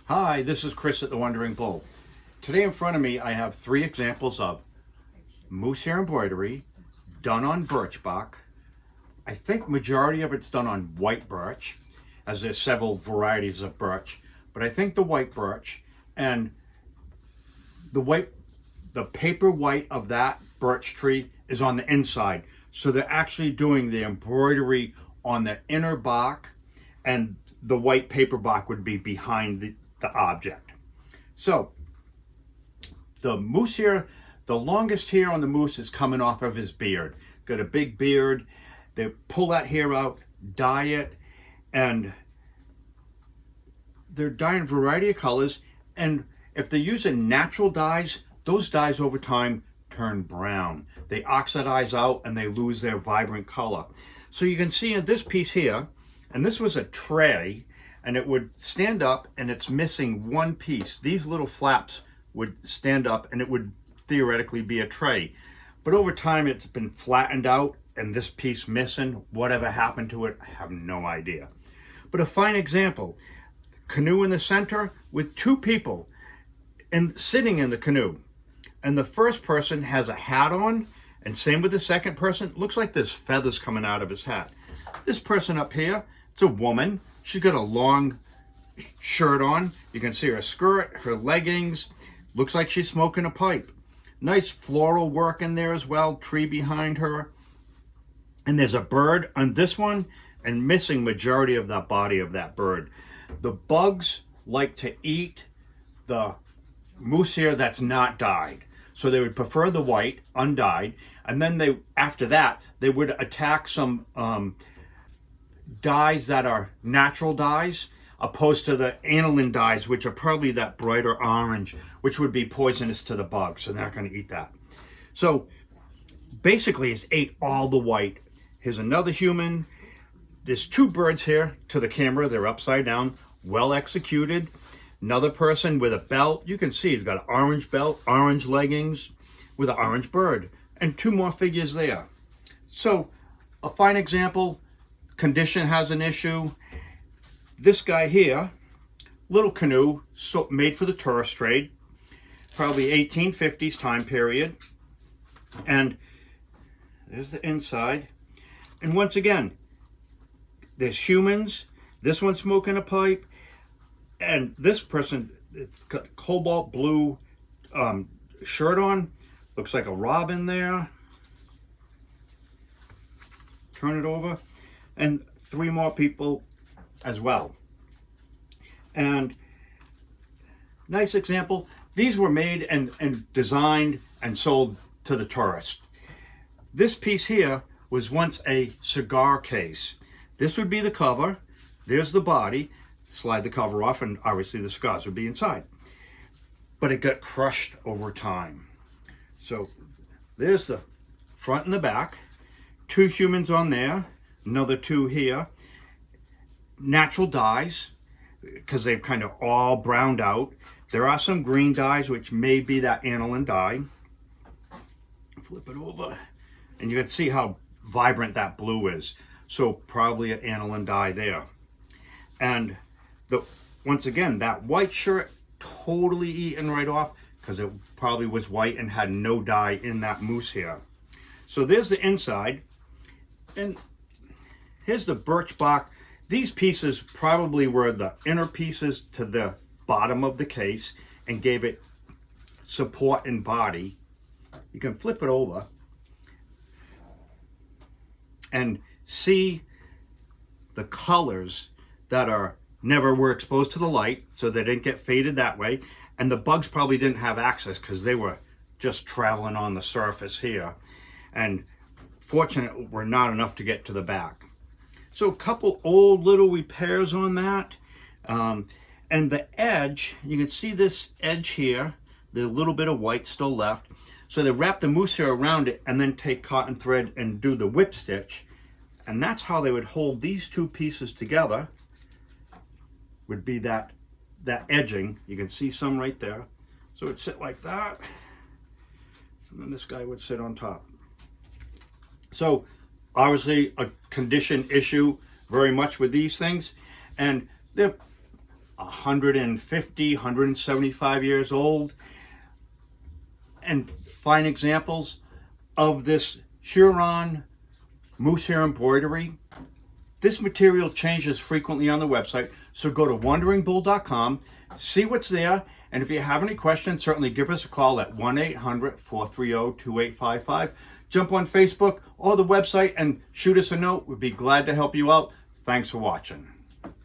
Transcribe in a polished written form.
Hi, this is Chris at the Wandering Bull. Today in front of me I have 3 examples of moose hair embroidery done on birchbark. I think majority of it's done on white birch, as there's several varieties of birch, but I think the white birch and the paper white of that birch tree is on the inside. So they're actually doing the embroidery on the inner bark, and the white paper bark would be behind the object. So the moose hair, the longest hair on the moose is coming off of his beard. Got a big beard. They pull that hair out, dye it, and they're dyeing a variety of colors. And if they're using natural dyes, those dyes over time turn brown. They oxidize out and they lose their vibrant color. So you can see in this piece here, and this was a tray, and it would stand up and it's missing one piece. These little flaps would stand up and it would theoretically be a tray. But over time it's been flattened out and this piece missing. Whatever happened to it, I have no idea. But a fine example, canoe in the center with 2 people and sitting in the canoe. And the first person has a hat on, and same with the second person. Looks like there's feathers coming out of his hat. This person up here, it's a woman. She's got a long shirt on. You can see her skirt, her leggings. Looks like she's smoking a pipe. Nice floral work in there as well, tree behind her. And there's a bird on this one, and missing majority of that body of that bird. The bugs like to eat the moose hair that's not dyed. So they would prefer the white, undyed, and then after that, they would attack some dyes that are natural dyes, opposed to the aniline dyes, which are probably that brighter orange, which would be poisonous to the bugs, so they're not going to eat that. So basically it's ate all the white. Here's another human. There's 2 birds here to the camera. They're upside down, well executed. Another person with a belt. You can see he's got an orange belt, orange leggings with an orange bird, and 2 more figures there. So a fine example. Condition has an issue. This guy here, little canoe, made for the tourist trade, probably 1850s time period. And there's the inside. And once again, there's humans. This one's smoking a pipe. And this person got cobalt blue shirt on. Looks like a robin there. Turn it over. And 3 more people as well. And nice example. These were made and designed and sold to the tourist. This piece here was once a cigar case. This would be the cover. There's the body. Slide the cover off and obviously the cigars would be inside. But it got crushed over time. So there's the front and the back. 2 humans on there. Another 2 here. Natural dyes, because they've kind of all browned out. There are some green dyes, which may be that aniline dye. Flip it over, and you can see how vibrant that blue is. So probably an aniline dye there. And once again, that white shirt totally eaten right off, because it probably was white and had no dye in that moose hair. So there's the inside, and here's the birch bark. These pieces probably were the inner pieces to the bottom of the case and gave it support and body. You can flip it over and see the colors that never were exposed to the light, so they didn't get faded that way. And the bugs probably didn't have access because they were just traveling on the surface here. And fortunately, were not enough to get to the back. So a couple old little repairs on that. And the edge, you can see this edge here, the little bit of white still left. So they wrap the moose hair around it and then take cotton thread and do the whip stitch. And that's how they would hold these 2 pieces together, would be that edging. You can see some right there. So it'd sit like that. And then this guy would sit on top. So obviously a condition issue very much with these things, and they're 150, 175 years old. And fine examples of this Huron Moose Hair Embroidery. This material changes frequently on the website, so go to wanderingbull.com, see what's there, and if you have any questions, certainly give us a call at 1-800-430-2855. Jump on Facebook or the website and shoot us a note. We'd be glad to help you out. Thanks for watching.